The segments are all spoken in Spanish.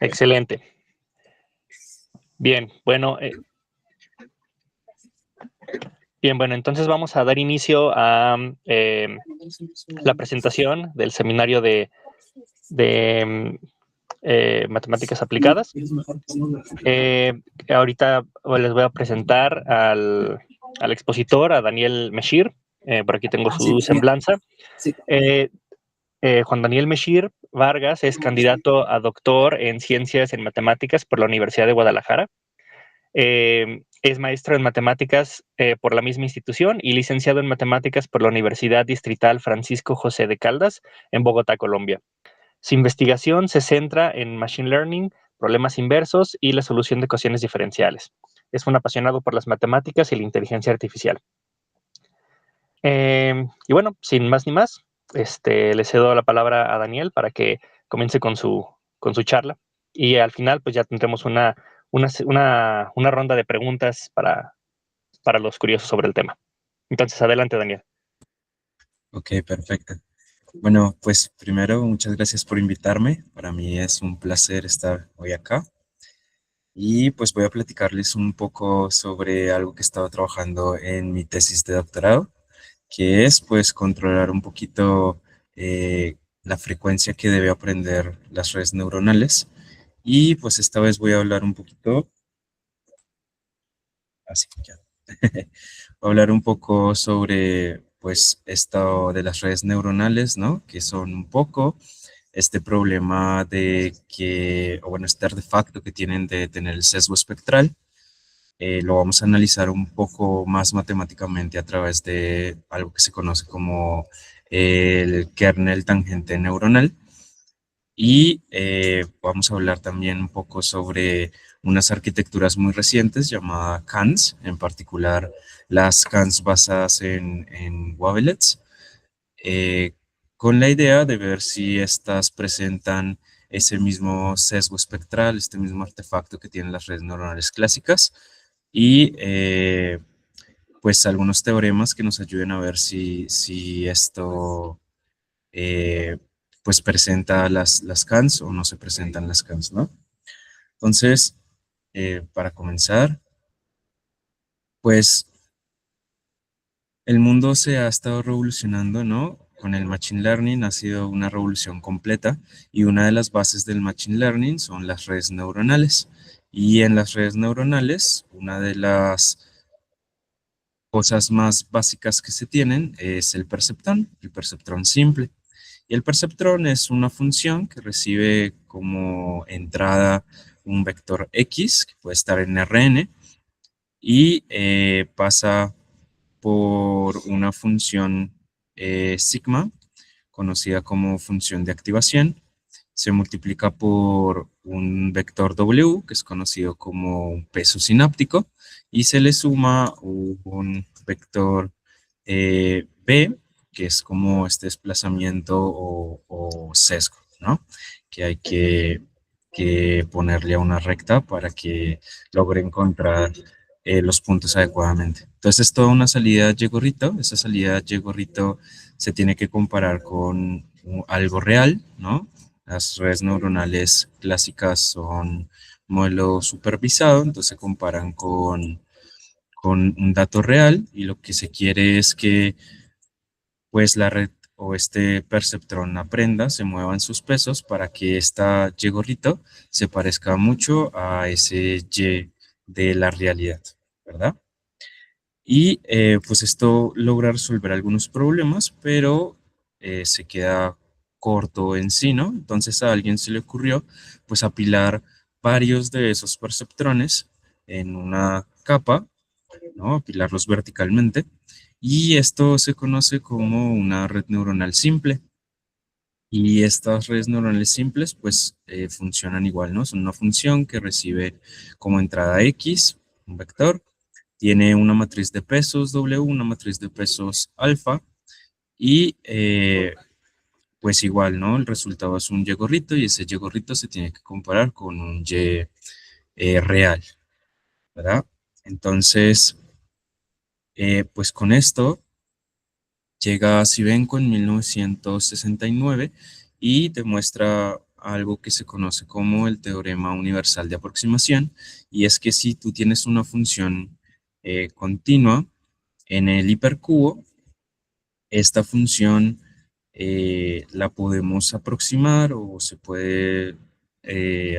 Excelente. Bien, bueno, entonces vamos a dar inicio a la presentación del seminario de matemáticas aplicadas. Ahorita les voy a presentar al expositor, a Daniel Mechir. Por aquí tengo su semblanza. Juan Daniel Mechir Vargas es candidato a doctor en Ciencias en Matemáticas por la Universidad de Guadalajara. Es maestro en matemáticas por la misma institución y licenciado en matemáticas por la Universidad Distrital Francisco José de Caldas en Bogotá, Colombia. Su investigación se centra en Machine Learning, problemas inversos y la solución de ecuaciones diferenciales. Es un apasionado por las matemáticas y la inteligencia artificial. Y bueno, sin más ni más, le cedo la palabra a Daniel para que comience con su charla. Y al final, pues ya tendremos una ronda de preguntas para los curiosos sobre el tema. Entonces, adelante, Daniel. Ok, perfecto. Bueno, pues primero, muchas gracias por invitarme. Para mí es un placer estar hoy acá. Y pues voy a platicarles un poco sobre algo que estaba trabajando en mi tesis de doctorado, que es pues controlar un poquito la frecuencia que debe aprender las redes neuronales. Y pues esta vez voy a hablar un poquito, así que ya. Voy a hablar un poco sobre pues esto de las redes neuronales, ¿no? Que son un poco este problema de que, o bueno, este artefacto que tienen de tener el sesgo espectral. Lo vamos a analizar un poco más matemáticamente a través de algo que se conoce como el kernel tangente neuronal. Y vamos a hablar también un poco sobre unas arquitecturas muy recientes llamadas CANs, en particular las CANs basadas en wavelets, con la idea de ver si estas presentan ese mismo sesgo espectral, este mismo artefacto que tienen las redes neuronales clásicas, y pues algunos teoremas que nos ayuden a ver si esto pues presenta las CANs o no se presentan las CANs, ¿no? Entonces, para comenzar, pues el mundo se ha estado revolucionando, ¿no? Con el Machine Learning ha sido una revolución completa y una de las bases del Machine Learning son las redes neuronales. Y en las redes neuronales, una de las cosas más básicas que se tienen es el perceptrón simple. Y el perceptrón es una función que recibe como entrada un vector X, que puede estar en Rn, y pasa por una función sigma, conocida como función de activación. Se multiplica por un vector W, que es conocido como un peso sináptico, y se le suma un vector B, que es como este desplazamiento o sesgo, ¿no? Que hay que ponerle a una recta para que logre encontrar los puntos adecuadamente. Entonces es toda una salida Y-gorrito. Esa salida Y-gorrito se tiene que comparar con algo real, ¿no? Las redes neuronales clásicas son modelo supervisado, entonces se comparan con un dato real y lo que se quiere es que pues la red o este perceptrón aprenda, se muevan sus pesos para que esta Y gorrito se parezca mucho a ese Y de la realidad, ¿verdad? Y pues esto logra resolver algunos problemas, pero se queda corto en sí, ¿no? Entonces a alguien se le ocurrió pues apilar varios de esos perceptrones en una capa, ¿no? Apilarlos verticalmente. Y esto se conoce como una red neuronal simple. Y estas redes neuronales simples pues funcionan igual, ¿no? Son una función que recibe como entrada X, un vector, tiene una matriz de pesos W, una matriz de pesos alfa, y pues igual, ¿no? El resultado es un Y gorrito y ese Y gorrito se tiene que comparar con un Y real, ¿verdad? Entonces, pues con esto llega Sibelius en 1969 y demuestra algo que se conoce como el teorema universal de aproximación, y es que si tú tienes una función continua en el hipercubo, esta función la podemos aproximar o se puede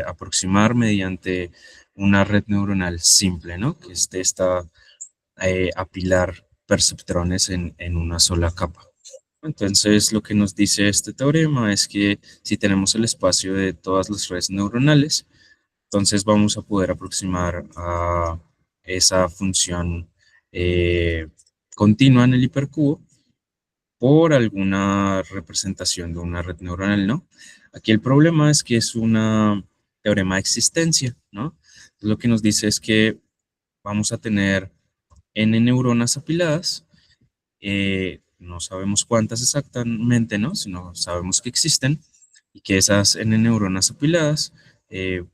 aproximar mediante una red neuronal simple, ¿no? Que es de esta apilar perceptrones en una sola capa. Entonces, lo que nos dice este teorema es que si tenemos el espacio de todas las redes neuronales, entonces vamos a poder aproximar a esa función continua en el hipercubo por alguna representación de una red neuronal, ¿no? Aquí el problema es que es una teorema de existencia, ¿no? Lo que nos dice es que vamos a tener n neuronas apiladas, no sabemos cuántas exactamente, ¿no? Sino sabemos que existen y que esas n neuronas apiladas,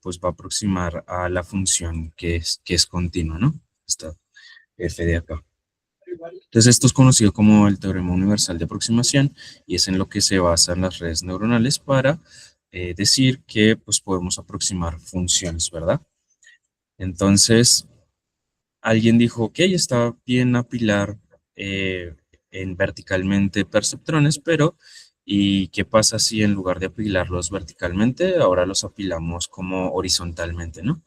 pues va a aproximar a la función que es continua, ¿no? Esta f de acá. Entonces, esto es conocido como el teorema universal de aproximación y es en lo que se basan las redes neuronales para decir que pues, podemos aproximar funciones, ¿verdad? Entonces, alguien dijo, ok, está bien apilar en verticalmente perceptrones, pero ¿y qué pasa si en lugar de apilarlos verticalmente, ahora los apilamos como horizontalmente, ¿no?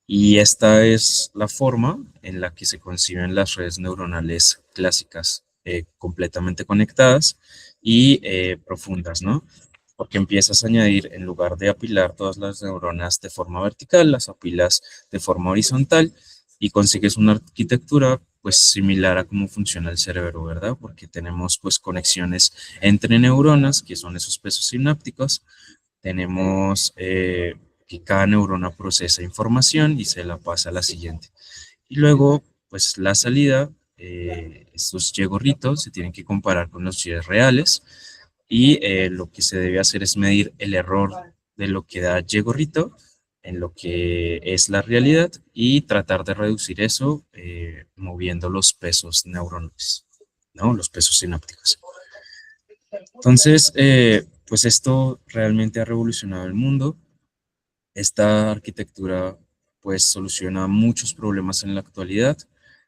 Y esta es la forma en la que se conciben las redes neuronales clásicas, completamente conectadas y profundas, ¿no? Porque empiezas a añadir, en lugar de apilar todas las neuronas de forma vertical, las apilas de forma horizontal y consigues una arquitectura pues similar a cómo funciona el cerebro, ¿verdad? Porque tenemos pues conexiones entre neuronas, que son esos pesos sinápticos, tenemos que cada neurona procesa información y se la pasa a la siguiente. Y luego, pues la salida, estos Y-gorritos se tienen que comparar con los Y reales y lo que se debe hacer es medir el error de lo que da Y-gorrito en lo que es la realidad y tratar de reducir eso moviendo los pesos neuronales, ¿no? Los pesos sinápticos. Entonces, pues esto realmente ha revolucionado el mundo. Esta arquitectura pues soluciona muchos problemas en la actualidad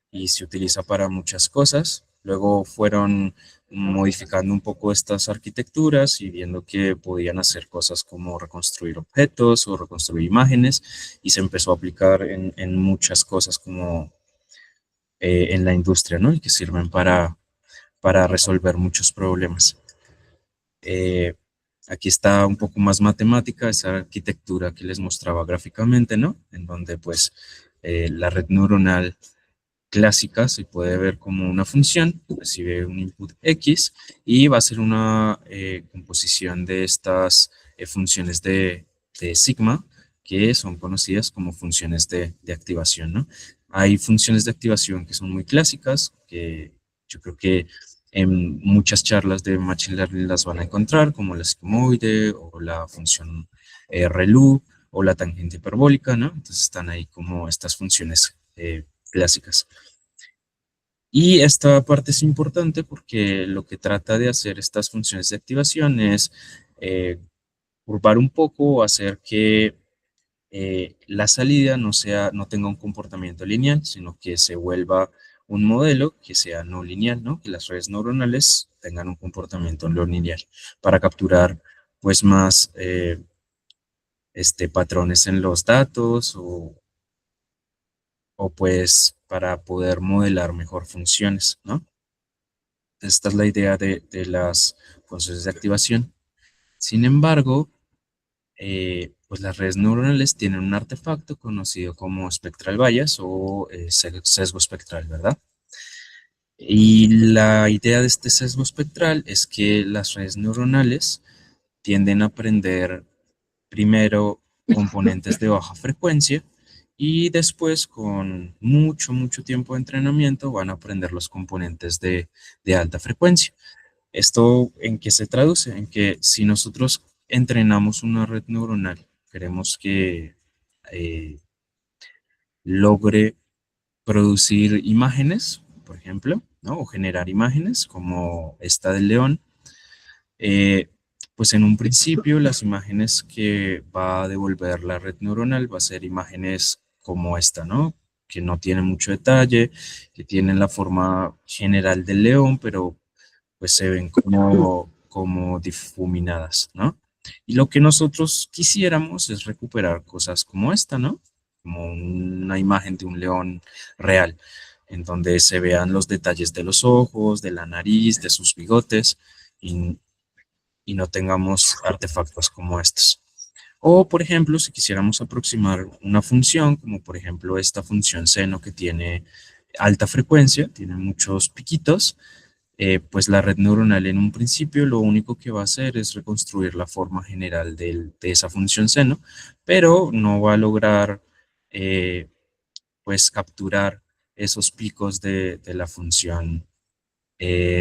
y se utiliza para muchas cosas. Luego fueron modificando un poco estas arquitecturas y viendo que podían hacer cosas como reconstruir objetos o reconstruir imágenes y se empezó a aplicar en muchas cosas como en la industria, ¿no? Y que sirven para resolver muchos problemas. Eh, Aquí está un poco más matemática, esa arquitectura que les mostraba gráficamente, ¿no? En donde pues la red neuronal clásica se puede ver como una función, recibe un input X y va a ser una composición de estas funciones de sigma que son conocidas como funciones de activación, ¿no? Hay funciones de activación que son muy clásicas, que yo creo que en muchas charlas de Machine Learning las van a encontrar, como la esquimoide o la función ReLU o la tangente hiperbólica, ¿no? Entonces están ahí como estas funciones clásicas. Y esta parte es importante porque lo que trata de hacer estas funciones de activación es curvar un poco o hacer que la salida no tenga un comportamiento lineal, sino que se vuelva un modelo que sea no lineal, ¿no? Que las redes neuronales tengan un comportamiento no lineal para capturar pues más patrones en los datos o pues para poder modelar mejor funciones, ¿no? Esta es la idea de las funciones de activación. Sin embargo, pues las redes neuronales tienen un artefacto conocido como spectral bias o sesgo espectral, ¿verdad? Y la idea de este sesgo espectral es que las redes neuronales tienden a aprender primero componentes de baja frecuencia y después con mucho tiempo de entrenamiento van a aprender los componentes de alta frecuencia. ¿Esto en qué se traduce? En que si nosotros entrenamos una red neuronal, queremos que eh, logre producir imágenes, por ejemplo, ¿no? O generar imágenes como esta del león, eh, Pues en un principio las imágenes que va a devolver la red neuronal va a ser imágenes como esta, ¿no? Que no tienen mucho detalle, que tienen la forma general del león, pero pues se ven como difuminadas, ¿no? Y lo que nosotros quisiéramos es recuperar cosas como esta, ¿no? Como una imagen de un león real, en donde se vean los detalles de los ojos, de la nariz, de sus bigotes, y, y no tengamos artefactos como estos. O, por ejemplo, si quisiéramos aproximar una función, como por ejemplo esta función seno que tiene alta frecuencia, tiene muchos piquitos, pues la red neuronal en un principio lo único que va a hacer es reconstruir la forma general de esa función seno, pero no va a lograr pues capturar esos picos de la función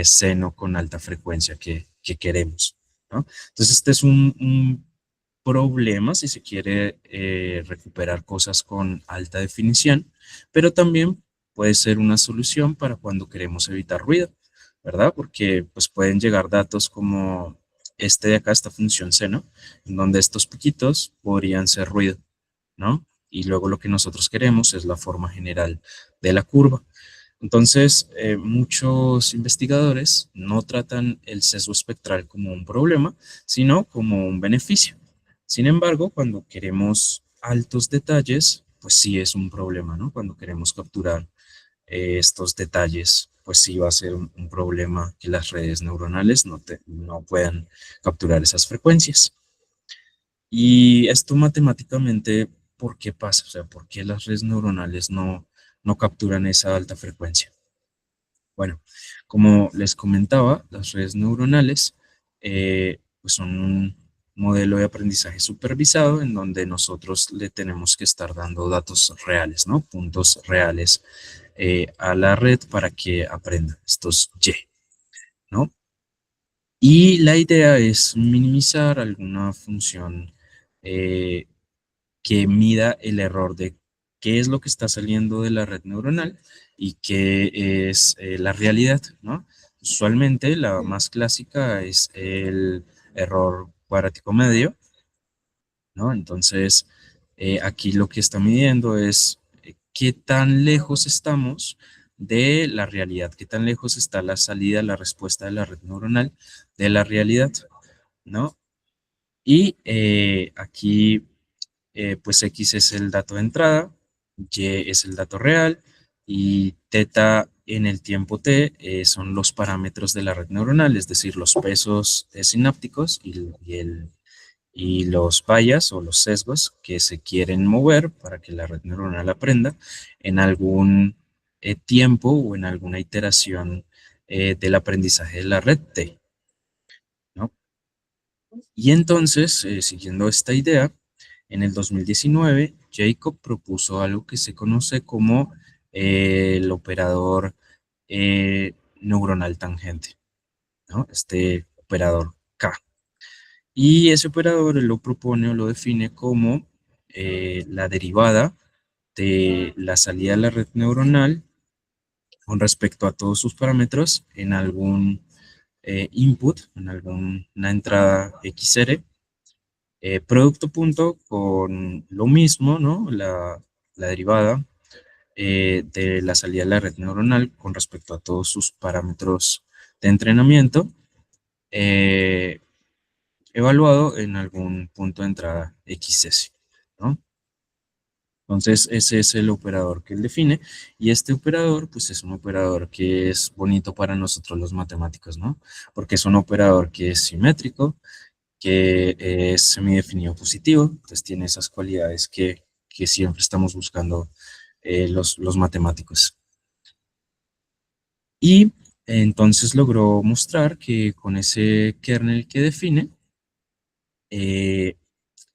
seno con alta frecuencia que queremos, ¿no? Entonces este es un problema si se quiere recuperar cosas con alta definición, pero también puede ser una solución para cuando queremos evitar ruido, ¿verdad? Porque pues pueden llegar datos como este de acá, esta función seno, en donde estos piquitos podrían ser ruido, ¿no? Y luego lo que nosotros queremos es la forma general de la curva. Entonces, muchos investigadores no tratan el sesgo espectral como un problema, sino como un beneficio. Sin embargo, cuando queremos altos detalles, pues sí es un problema, ¿no? Cuando queremos capturar estos detalles, pues sí va a ser un problema que las redes neuronales no puedan capturar esas frecuencias. Y esto matemáticamente, ¿por qué pasa? O sea, ¿por qué las redes neuronales no capturan esa alta frecuencia? Bueno, como les comentaba, las redes neuronales pues son un modelo de aprendizaje supervisado en donde nosotros le tenemos que estar dando datos reales, ¿no? Puntos reales a la red para que aprenda estos Y, ¿no? Y la idea es minimizar alguna función eh, que mida el error de qué es lo que está saliendo de la red neuronal y qué es la realidad, ¿no? Usualmente la más clásica es el error cuadrático medio, ¿no? Entonces, aquí lo que está midiendo es qué tan lejos estamos de la realidad, qué tan lejos está la salida, la respuesta de la red neuronal de la realidad, ¿no? Y aquí pues X es el dato de entrada, Y es el dato real y teta en el tiempo t son los parámetros de la red neuronal, es decir, los pesos sinápticos y los bias o los sesgos que se quieren mover para que la red neuronal aprenda en algún tiempo o en alguna iteración del aprendizaje de la red T, ¿no? Y entonces, siguiendo esta idea, en el 2019, Jacob propuso algo que se conoce como el operador neuronal tangente, ¿no? Este operador K. Y ese operador él lo propone o lo define como la derivada de la salida de la red neuronal con respecto a todos sus parámetros en algún input, en alguna entrada XR, producto punto con lo mismo, ¿no? La derivada de la salida de la red neuronal con respecto a todos sus parámetros de entrenamiento, eh, evaluado en algún punto de entrada XS, ¿no? Entonces, ese es el operador que él define, y este operador, pues es un operador que es bonito para nosotros los matemáticos, ¿no? Porque es un operador que es simétrico, que es semidefinido positivo, entonces tiene esas cualidades que siempre estamos buscando los matemáticos. Y entonces logró mostrar que con ese kernel que define, eh,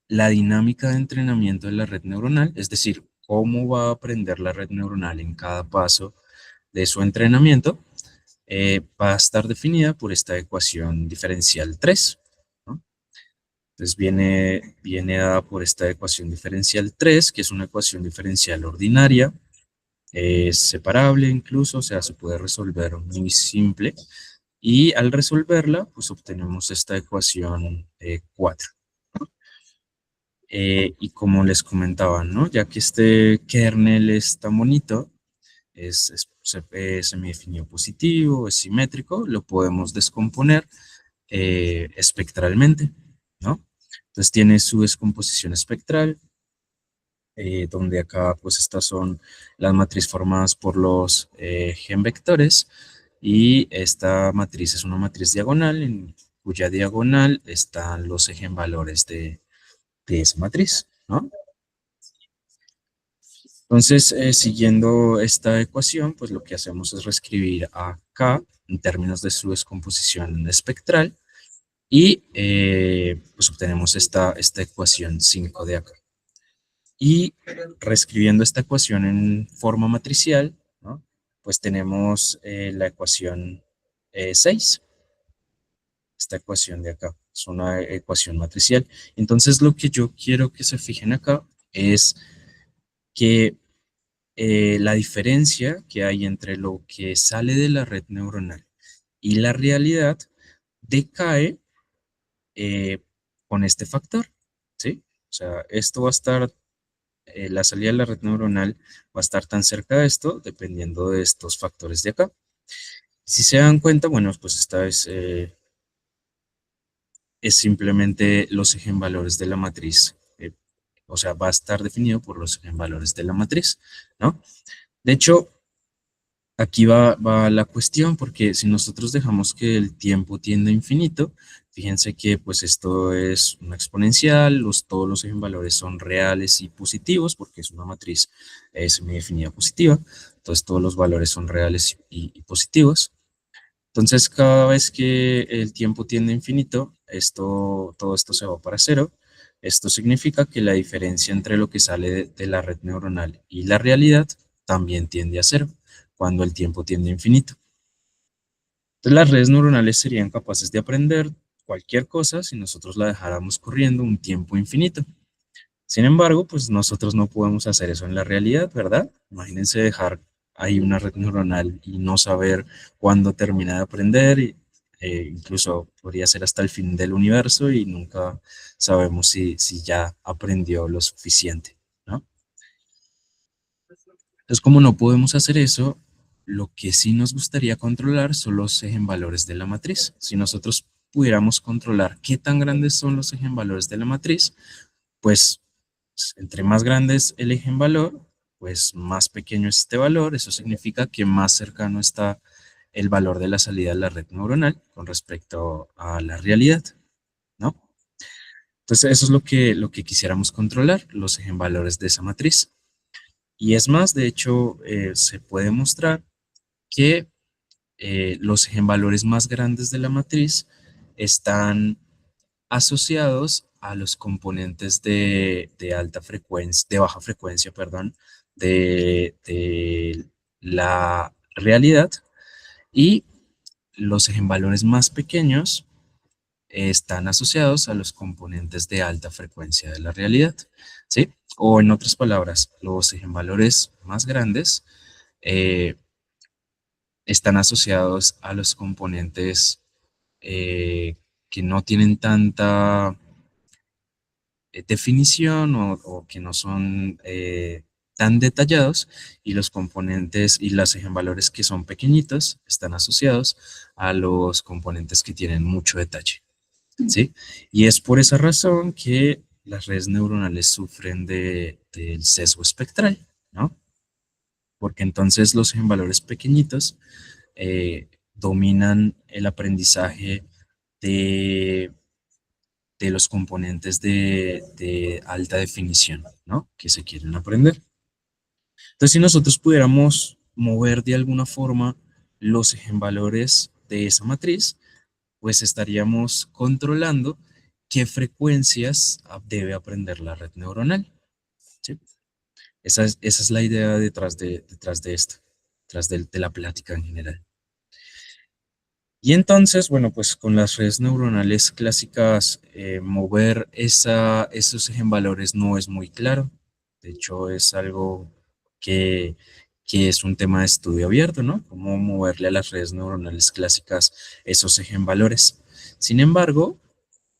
la dinámica de entrenamiento de la red neuronal, es decir, cómo va a aprender la red neuronal en cada paso de su entrenamiento, va a estar definida por esta ecuación diferencial 3, ¿no? Entonces viene dada por esta ecuación diferencial 3, que es una ecuación diferencial ordinaria, es separable incluso, o sea, se puede resolver muy simple, Y al resolverla, pues obtenemos esta ecuación 4. Y como les comentaba, ¿no? Ya que este kernel es tan bonito, es semidefinido positivo, es simétrico, lo podemos descomponer espectralmente, ¿no? Entonces tiene su descomposición espectral, donde acá pues estas son las matrices formadas por los genvectores, y esta matriz es una matriz diagonal en cuya diagonal están los eigenvalores de esa matriz, ¿no? Entonces, siguiendo esta ecuación, pues lo que hacemos es reescribir a K en términos de su descomposición espectral, y pues obtenemos esta ecuación 5 de acá. Y reescribiendo esta ecuación en forma matricial, ¿no? Pues tenemos la ecuación 6, esta ecuación de acá, es una ecuación matricial. Entonces lo que yo quiero que se fijen acá es que la diferencia que hay entre lo que sale de la red neuronal y la realidad decae eh, con este factor, ¿sí? O sea, esto va a estar, la salida de la red neuronal va a estar tan cerca de esto, dependiendo de estos factores de acá. Si se dan cuenta, bueno, pues esta es simplemente los eigenvalores de la matriz. O sea, va a estar definido por los eigenvalores de la matriz, ¿no? De hecho, aquí va la cuestión, porque si nosotros dejamos que el tiempo tienda a infinito, fíjense que pues esto es una exponencial, todos los eigenvalores son reales y positivos, porque es una matriz semidefinida positiva, entonces todos los valores son reales y positivos. Entonces, cada vez que el tiempo tiende a infinito, todo esto se va para cero. Esto significa que la diferencia entre lo que sale de la red neuronal y la realidad también tiende a cero cuando el tiempo tiende a infinito. Entonces, las redes neuronales serían capaces de aprender cualquier cosa si nosotros la dejáramos corriendo un tiempo infinito. Sin embargo, pues nosotros no podemos hacer eso en la realidad, ¿verdad? Imagínense dejar ahí una red neuronal y no saber cuándo termina de aprender, incluso podría ser hasta el fin del universo y nunca sabemos si ya aprendió lo suficiente, ¿no? Entonces, como no podemos hacer eso, lo que sí nos gustaría controlar son los eigenvalores de la matriz. Si nosotros pudiéramos controlar qué tan grandes son los eigenvalores de la matriz, pues entre más grande es el eigenvalor, pues más pequeño es este valor. Eso significa que más cercano está el valor de la salida de la red neuronal con respecto a la realidad, ¿no? Entonces, eso es lo que quisiéramos controlar, los eigenvalores de esa matriz. Y es más, de hecho, se puede mostrar que los eigenvalores más grandes de la matriz están asociados a los componentes de alta frecuencia, de baja frecuencia, perdón, de la realidad, y los eigenvalores más pequeños están asociados a los componentes de alta frecuencia de la realidad, ¿sí? O en otras palabras, los eigenvalores más grandes eh, están asociados a los componentes que no tienen tanta definición o que no son tan detallados, y los componentes y los eigenvalores que son pequeñitos están asociados a los componentes que tienen mucho detalle, ¿sí? Y es por esa razón que las redes neuronales sufren del sesgo espectral, ¿no? Porque entonces los eigenvalores pequeñitos dominan el aprendizaje de los componentes de alta definición, ¿no? Que se quieren aprender. Entonces, si nosotros pudiéramos mover de alguna forma los eigenvalores de esa matriz, pues estaríamos controlando qué frecuencias debe aprender la red neuronal, ¿sí? Esa es la idea detrás de esto, detrás de la plática en general. Y entonces, bueno, pues con las redes neuronales clásicas, mover esos eigenvalores no es muy claro. De hecho, es algo que, que es un tema de estudio abierto, ¿no? Cómo moverle a las redes neuronales clásicas esos valores. Sin embargo,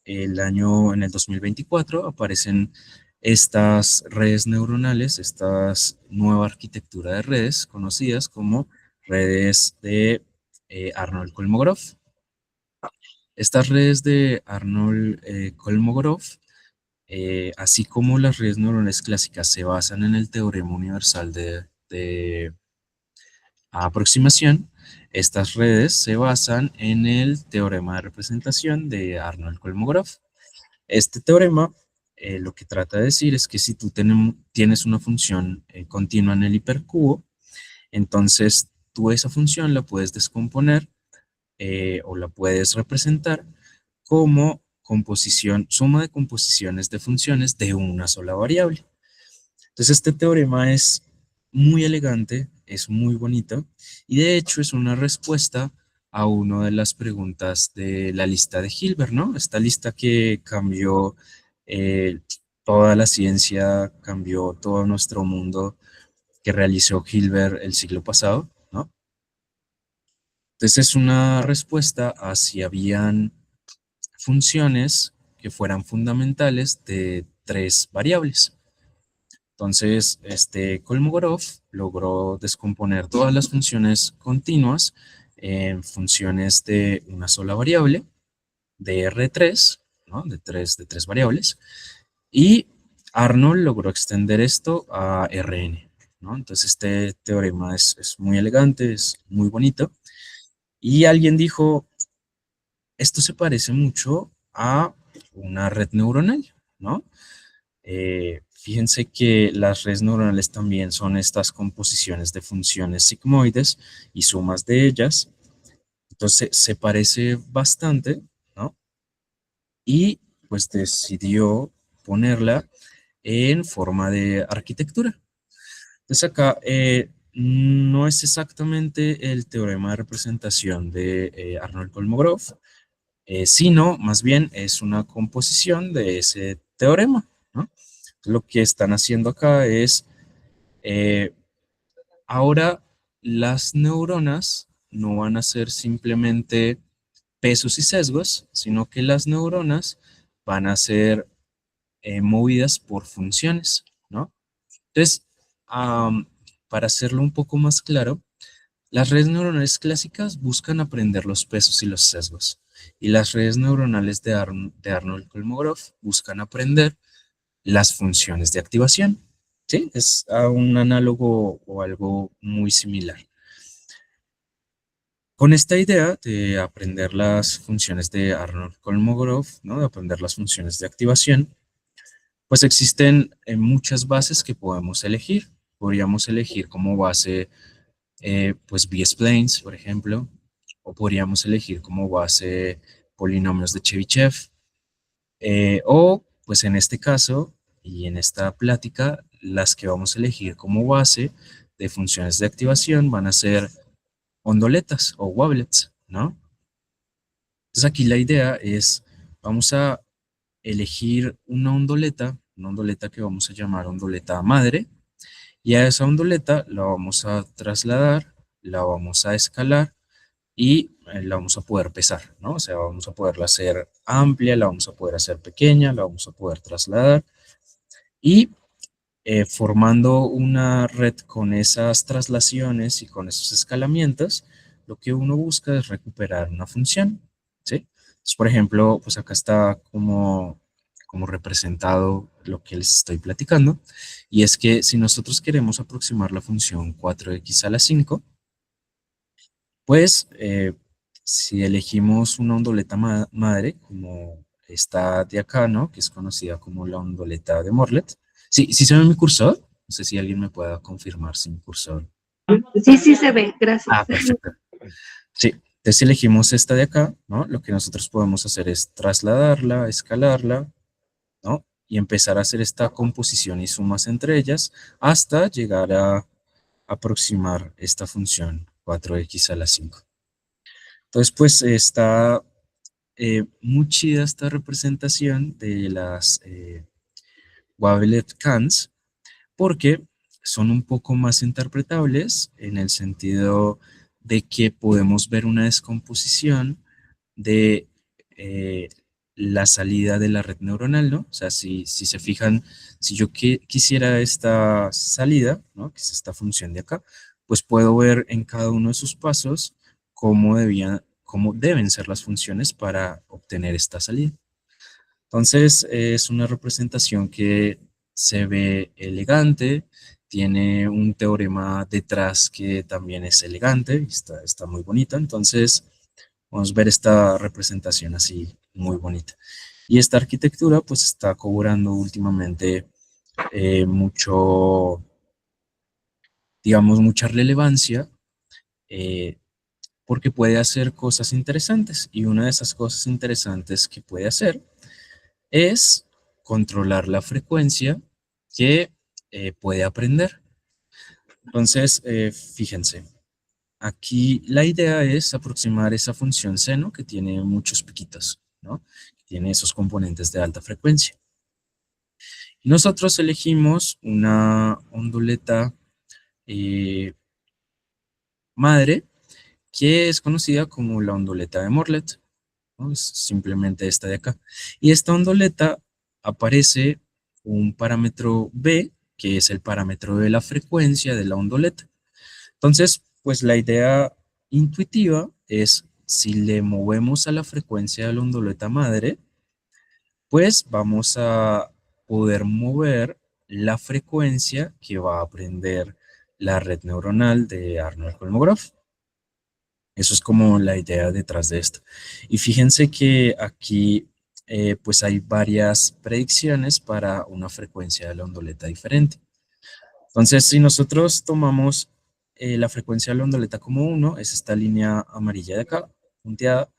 en el 2024 aparecen estas redes neuronales, estas nueva arquitectura de redes conocidas como redes de Arnold Kolmogorov. Estas redes de Arnold Kolmogorov, así como las redes neuronales clásicas, se basan en el teorema universal de aproximación. Estas redes se basan en el teorema de representación de Arnold Kolmogorov. Este teorema lo que trata de decir es que si tú tienes una función continua en el hipercubo, entonces tú esa función la puedes descomponer o la puedes representar como suma de composiciones de funciones de una sola variable. Entonces este teorema es muy elegante, es muy bonito y de hecho es una respuesta a una de las preguntas de la lista de Hilbert, ¿no? Esta lista que cambió eh, toda la ciencia, cambió todo nuestro mundo que realizó Hilbert el siglo pasado, ¿no? Entonces es una respuesta a si habían funciones que fueran fundamentales de tres variables. Entonces, Kolmogorov logró descomponer todas las funciones continuas en funciones de una sola variable, de R3, ¿no? De tres variables, y Arnold logró extender esto a Rn, ¿no? Entonces, este teorema es muy elegante, es muy bonito, y alguien dijo, esto se parece mucho a una red neuronal, ¿no? Fíjense que las redes neuronales también son estas composiciones de funciones sigmoides y sumas de ellas. Entonces se parece bastante, ¿no? Y pues decidió ponerla en forma de arquitectura. Entonces acá no es exactamente el teorema de representación de Arnold Kolmogorov, sino más bien es una composición de ese teorema, ¿no? Lo que están haciendo acá es, eh, ahora las neuronas no van a ser simplemente pesos y sesgos, sino que las neuronas van a ser movidas por funciones, ¿no? Entonces, am, para hacerlo un poco más claro, las redes neuronales clásicas buscan aprender los pesos y los sesgos, y las redes neuronales de Arnold Kolmogorov buscan aprender las funciones de activación. Sí, es un análogo o algo muy similar. Con esta idea de aprender las funciones de Arnold Kolmogorov, ¿no? De aprender las funciones de activación, pues existen muchas bases que podemos elegir. Podríamos elegir como base, pues, B-splines, por ejemplo, o podríamos elegir como base polinomios de Chebyshev, o, pues en este caso y en esta plática, las que vamos a elegir como base de funciones de activación van a ser ondoletas o wavelets, ¿no? Entonces aquí la idea es, vamos a elegir una ondoleta que vamos a llamar ondoleta madre, y a esa ondoleta la vamos a trasladar, la vamos a escalar y la vamos a poder pesar, ¿no? O sea, vamos a poderla hacer amplia, la vamos a poder hacer pequeña, la vamos a poder trasladar y formando una red con esas traslaciones y con esos escalamientos, lo que uno busca es recuperar una función, ¿sí? Entonces, por ejemplo, pues acá está como representado lo que les estoy platicando, y es que si nosotros queremos aproximar la función 4x a la 5, pues si elegimos una ondoleta madre, como esta de acá, ¿no? Que es conocida como la ondoleta de Morlet. Sí, sí se ve mi cursor. No sé si alguien me pueda confirmar si mi cursor. Sí, sí se ve, gracias. Ah, perfecto. Sí, entonces si elegimos esta de acá, ¿no? Lo que nosotros podemos hacer es trasladarla, escalarla, ¿no? Y empezar a hacer esta composición y sumas entre ellas hasta llegar a aproximar esta función 4x a la 5. Entonces, pues está muy chida esta representación de las Wavelet Cans, porque son un poco más interpretables en el sentido de que podemos ver una descomposición de la salida de la red neuronal, ¿no? O sea, si se fijan, si yo quisiera esta salida, ¿no? Que es esta función de acá, pues puedo ver en cada uno de sus pasos cómo deben ser las funciones para obtener esta salida. Entonces, es una representación que se ve elegante, tiene un teorema detrás que también es elegante, está muy bonita. Entonces, vamos a ver esta representación así muy bonita. Y esta arquitectura pues está cobrando últimamente digamos, mucha relevancia porque puede hacer cosas interesantes. Y una de esas cosas interesantes que puede hacer es controlar la frecuencia que puede aprender. Entonces, fíjense, aquí la idea es aproximar esa función seno que tiene muchos piquitos, ¿no? Que tiene esos componentes de alta frecuencia. Y nosotros elegimos una onduleta madre que es conocida como la onduleta de Morlet, ¿no? Es simplemente esta de acá. Y esta onduleta aparece un parámetro B, que es el parámetro de la frecuencia de la onduleta. Entonces, pues la idea intuitiva es si le movemos a la frecuencia de la onduleta madre, pues vamos a poder mover la frecuencia que va a aprender la red neuronal de Arnold-Kolmogorov. Eso es como la idea detrás de esto. Y fíjense que aquí pues hay varias predicciones para una frecuencia de la onduleta diferente. Entonces, si nosotros tomamos la frecuencia de la onduleta como 1, es esta línea amarilla de acá, punteada,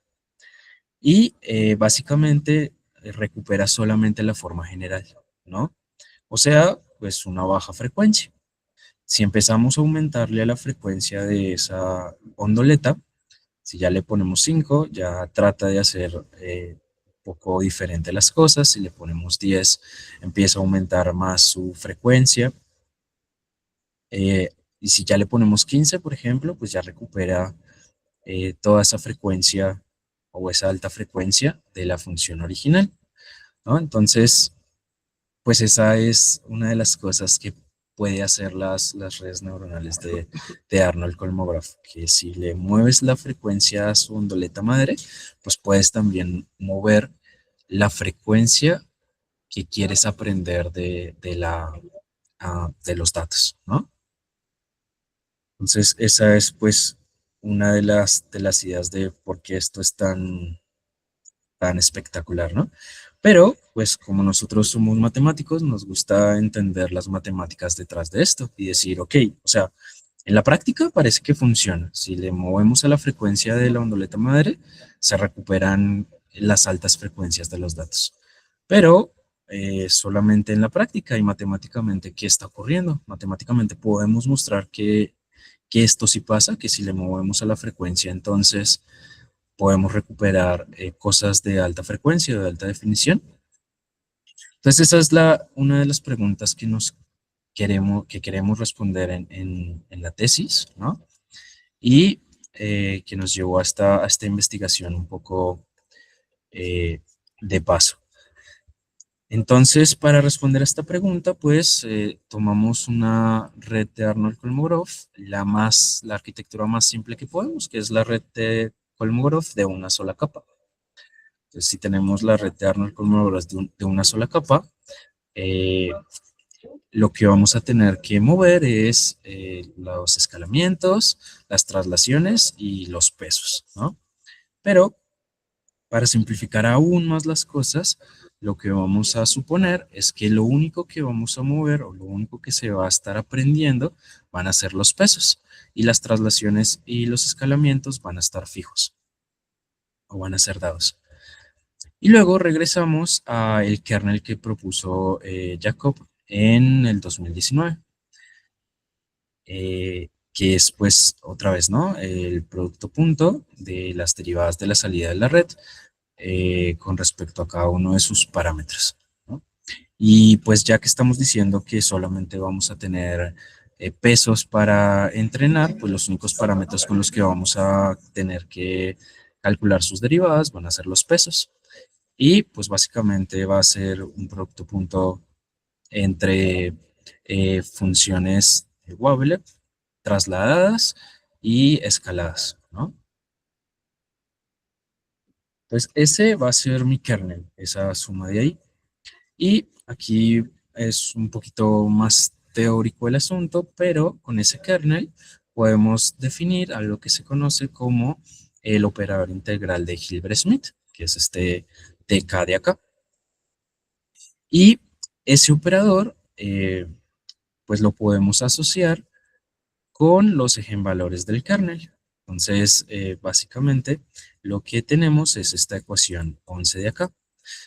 y básicamente recupera solamente la forma general, ¿no? O sea, pues una baja frecuencia. Si empezamos a aumentarle a la frecuencia de esa onduleta, si ya le ponemos 5, ya trata de hacer un poco diferente las cosas. Si le ponemos 10, empieza a aumentar más su frecuencia. Y si ya le ponemos 15, por ejemplo, pues ya recupera toda esa frecuencia o esa alta frecuencia de la función original, ¿no? Entonces, pues esa es una de las cosas que puede hacer las redes neuronales de Arnold-Kolmogorov, que si le mueves la frecuencia a su onduleta madre, pues puedes también mover la frecuencia que quieres aprender de los datos, ¿no? Entonces, esa es pues una de las ideas de por qué esto es tan espectacular, ¿no? Pero, pues como nosotros somos matemáticos, nos gusta entender las matemáticas detrás de esto y decir, ok, o sea, en la práctica parece que funciona. Si le movemos a la frecuencia de la onduleta madre, se recuperan las altas frecuencias de los datos. Pero solamente en la práctica y matemáticamente, ¿qué está ocurriendo? Matemáticamente podemos mostrar que esto sí pasa, que si le movemos a la frecuencia, entonces podemos recuperar cosas de alta frecuencia, de alta definición. Entonces esa es una de las preguntas que queremos responder en la tesis, ¿no? Y que nos llevó a esta investigación un poco de paso. Entonces, para responder a esta pregunta, pues tomamos una red de Arnold-Kolmogorov, la arquitectura más simple que podemos, que es la red de Kolmogorov de una sola capa. Entonces, si tenemos la red de Arnold-Kolmogorov de una sola capa, lo que vamos a tener que mover es los escalamientos, las traslaciones y los pesos, ¿no? Pero para simplificar aún más las cosas, lo que vamos a suponer es que lo único que vamos a mover o lo único que se va a estar aprendiendo van a ser los pesos y las traslaciones y los escalamientos van a estar fijos o van a ser dados. Y luego regresamos al kernel que propuso Jacob en el 2019, que es pues otra vez, ¿no? El producto punto de las derivadas de la salida de la red con respecto a cada uno de sus parámetros, ¿no? Y pues ya que estamos diciendo que solamente vamos a tener pesos para entrenar, pues los únicos parámetros con los que vamos a tener que calcular sus derivadas van a ser los pesos. Y pues básicamente va a ser un producto punto entre funciones de Wobbler trasladadas y escaladas, ¿no? Entonces, ese va a ser mi kernel, esa suma de ahí. Y aquí es un poquito más teórico el asunto, pero con ese kernel podemos definir algo que se conoce como el operador integral de Hilbert-Smith, que es este TK de acá. Y ese operador, pues lo podemos asociar con los eigenvalores del kernel. Entonces, básicamente, lo que tenemos es esta ecuación 11 de acá.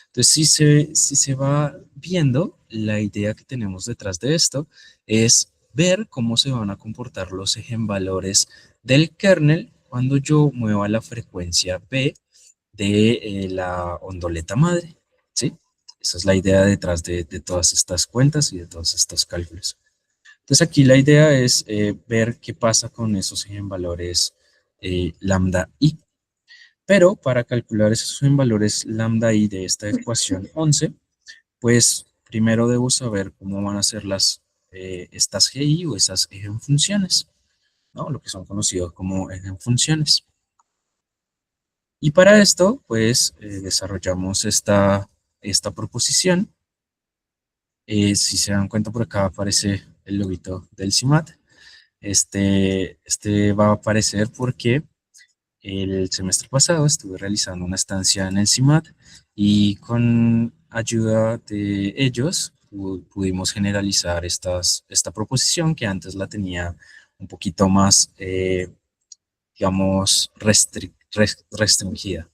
Entonces, si se va viendo, la idea que tenemos detrás de esto es ver cómo se van a comportar los eigenvalores del kernel cuando yo mueva la frecuencia B de la ondoleta madre, ¿sí? Esa es la idea detrás de todas estas cuentas y de todos estos cálculos. Entonces aquí la idea es ver qué pasa con esos eigenvalores lambda i. Pero para calcular esos eigenvalores lambda i de esta ecuación 11, pues primero debo saber cómo van a ser estas GI o esas eigenfunciones, ¿no? Lo que son conocidos como eigenfunciones. Y para esto, pues desarrollamos esta proposición. Si se dan cuenta, por acá aparece el loguito del CIMAT. Este va a aparecer porque el semestre pasado estuve realizando una estancia en el CIMAT y con ayuda de ellos pudimos generalizar esta proposición que antes la tenía un poquito más, digamos, restringida.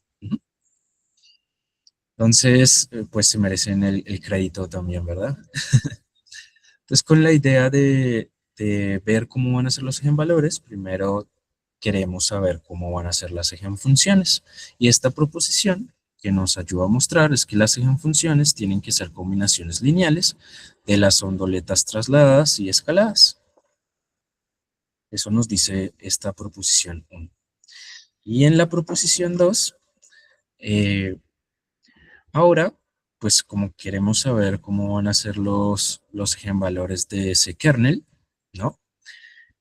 Entonces, pues se merecen el crédito también, ¿verdad? Entonces, con la idea de ver cómo van a ser los eigenvalores, primero queremos saber cómo van a ser las eigenfunciones. Y esta proposición que nos ayuda a mostrar es que las eigenfunciones tienen que ser combinaciones lineales de las ondoletas trasladadas y escaladas. Eso nos dice esta proposición 1. Y en la proposición 2, ahora, pues como queremos saber cómo van a ser los eigenvalores de ese kernel, ¿no?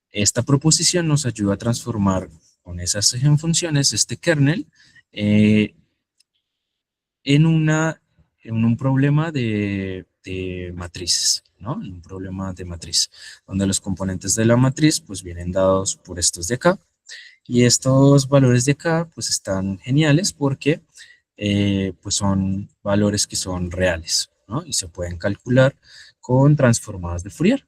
Esta proposición nos ayuda a transformar con esas eigenfunciones este kernel en un problema de matrices, ¿no? En un problema de matriz, donde los componentes de la matriz pues vienen dados por estos de acá. Y estos valores de acá pues están geniales porque pues son valores que son reales, ¿no? Y se pueden calcular con transformadas de Fourier.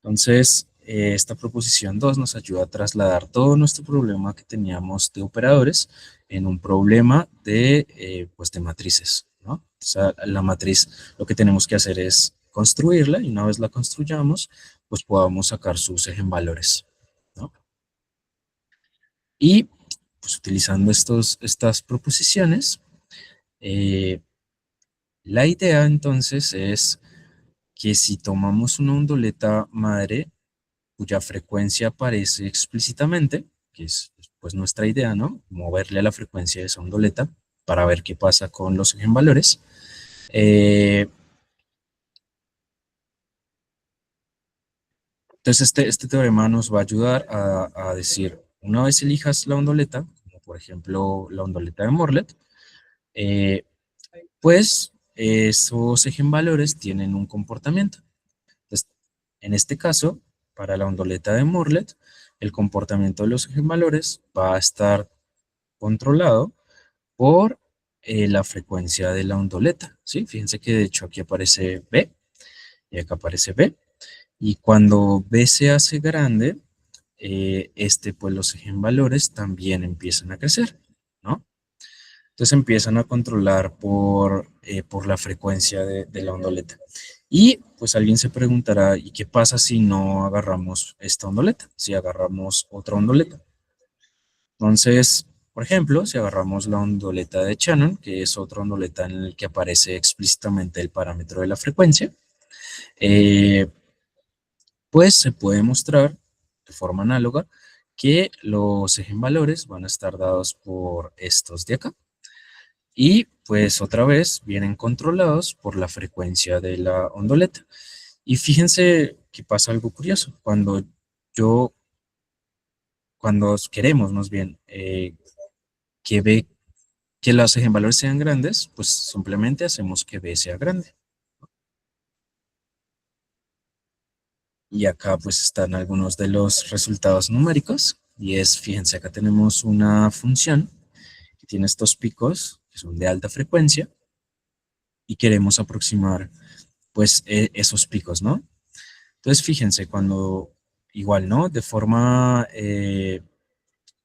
Entonces, esta proposición 2 nos ayuda a trasladar todo nuestro problema que teníamos de operadores en un problema pues de matrices, ¿no? O sea, la matriz lo que tenemos que hacer es construirla y una vez la construyamos, pues podamos sacar sus eigenvalores, ¿no? Y pues utilizando estas proposiciones, la idea entonces es que si tomamos una ondoleta madre cuya frecuencia aparece explícitamente, que es pues nuestra idea, ¿no? Moverle a la frecuencia de esa ondoleta para ver qué pasa con los eigenvalores. Entonces este teorema nos va a ayudar a decir, una vez elijas la ondoleta, como por ejemplo la ondoleta de Morlet, pues esos eigenvalores tienen un comportamiento. Entonces, en este caso, para la ondoleta de Morlet, el comportamiento de los eigenvalores va a estar controlado por la frecuencia de la ondoleta, ¿sí? Fíjense que de hecho aquí aparece B y acá aparece B. Y cuando B se hace grande, pues los eigenvalores también empiezan a crecer, ¿no? Entonces empiezan a controlar por la frecuencia de la ondoleta. Y pues alguien se preguntará, ¿y qué pasa si no agarramos esta ondoleta? Si agarramos otra ondoleta. Entonces, por ejemplo, si agarramos la ondoleta de Shannon, que es otra ondoleta en la que aparece explícitamente el parámetro de la frecuencia, pues se puede mostrar de forma análoga que los eigenvalores van a estar dados por estos de acá. Y pues otra vez vienen controlados por la frecuencia de la onduleta. Y fíjense que pasa algo curioso. Cuando queremos más bien que los eigenvalores sean grandes, pues simplemente hacemos que B sea grande. Y acá pues están algunos de los resultados numéricos. Y fíjense, acá tenemos una función que tiene estos picos que son de alta frecuencia y queremos aproximar pues esos picos, ¿no? Entonces fíjense, cuando igual, ¿no? De forma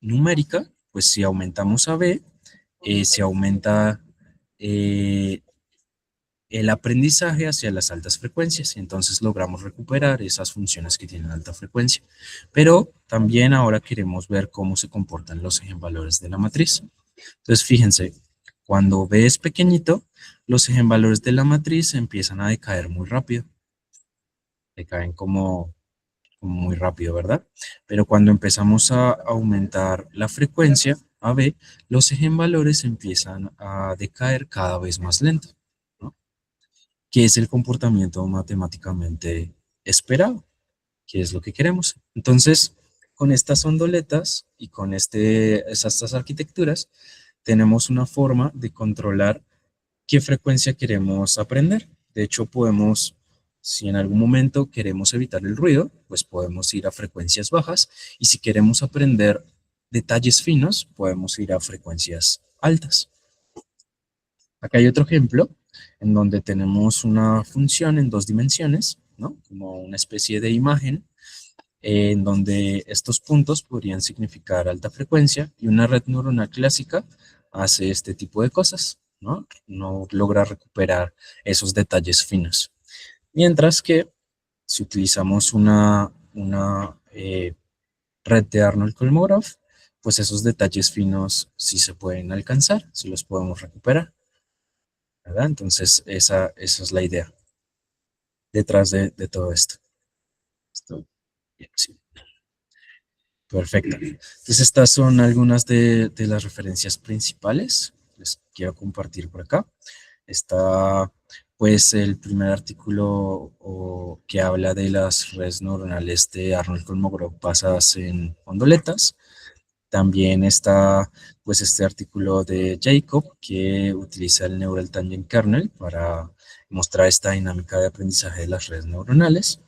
numérica, pues si aumentamos a B, se aumenta el aprendizaje hacia las altas frecuencias y entonces logramos recuperar esas funciones que tienen alta frecuencia. Pero también ahora queremos ver cómo se comportan los eigenvalores de la matriz. Entonces fíjense, cuando B es pequeñito, los eigenvalores de la matriz empiezan a decaer muy rápido. Decaen como muy rápido, ¿verdad? Pero cuando empezamos a aumentar la frecuencia, a B, los eigenvalores empiezan a decaer cada vez más lento, ¿no? Que es el comportamiento matemáticamente esperado, que es lo que queremos. Entonces, con estas ondoletas y con estas arquitecturas, tenemos una forma de controlar qué frecuencia queremos aprender. De hecho, si en algún momento queremos evitar el ruido, pues podemos ir a frecuencias bajas, y si queremos aprender detalles finos, podemos ir a frecuencias altas. Acá hay otro ejemplo en donde tenemos una función en 2 dimensiones, ¿no? Como una especie de imagen, en donde estos puntos podrían significar alta frecuencia, y una red neuronal clásica hace este tipo de cosas, ¿no? No logra recuperar esos detalles finos. Mientras que si utilizamos una red de Arnold-Kolmogorov, pues esos detalles finos sí se pueden alcanzar, sí los podemos recuperar, ¿verdad? Entonces esa es la idea detrás de todo esto. Bien, sí. Perfecto. Entonces estas son algunas de las referencias principales que les quiero compartir por acá. Está pues el primer artículo que habla de las redes neuronales de Arnold Kolmogorov basadas en ondoletas. También está pues este artículo de Jacob que utiliza el Neural Tangent Kernel para mostrar esta dinámica de aprendizaje de las redes neuronales.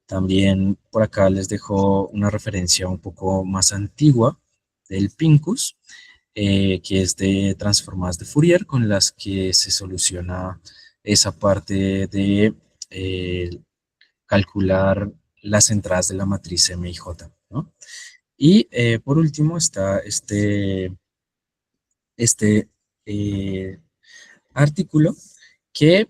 También por acá les dejo una referencia un poco más antigua del Pincus, que es de transformadas de Fourier, con las que se soluciona esa parte de calcular las entradas de la matriz M y J, ¿no? Y por último está este artículo que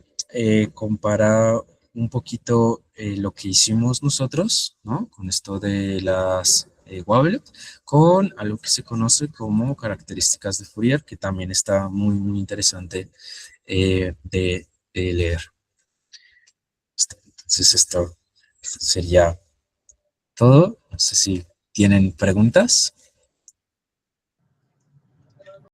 compara un poquito lo que hicimos nosotros, ¿no? Con esto de las Wavelet, con algo que se conoce como características de Fourier, que también está muy, muy interesante de leer. Entonces esto sería todo. No sé si tienen preguntas.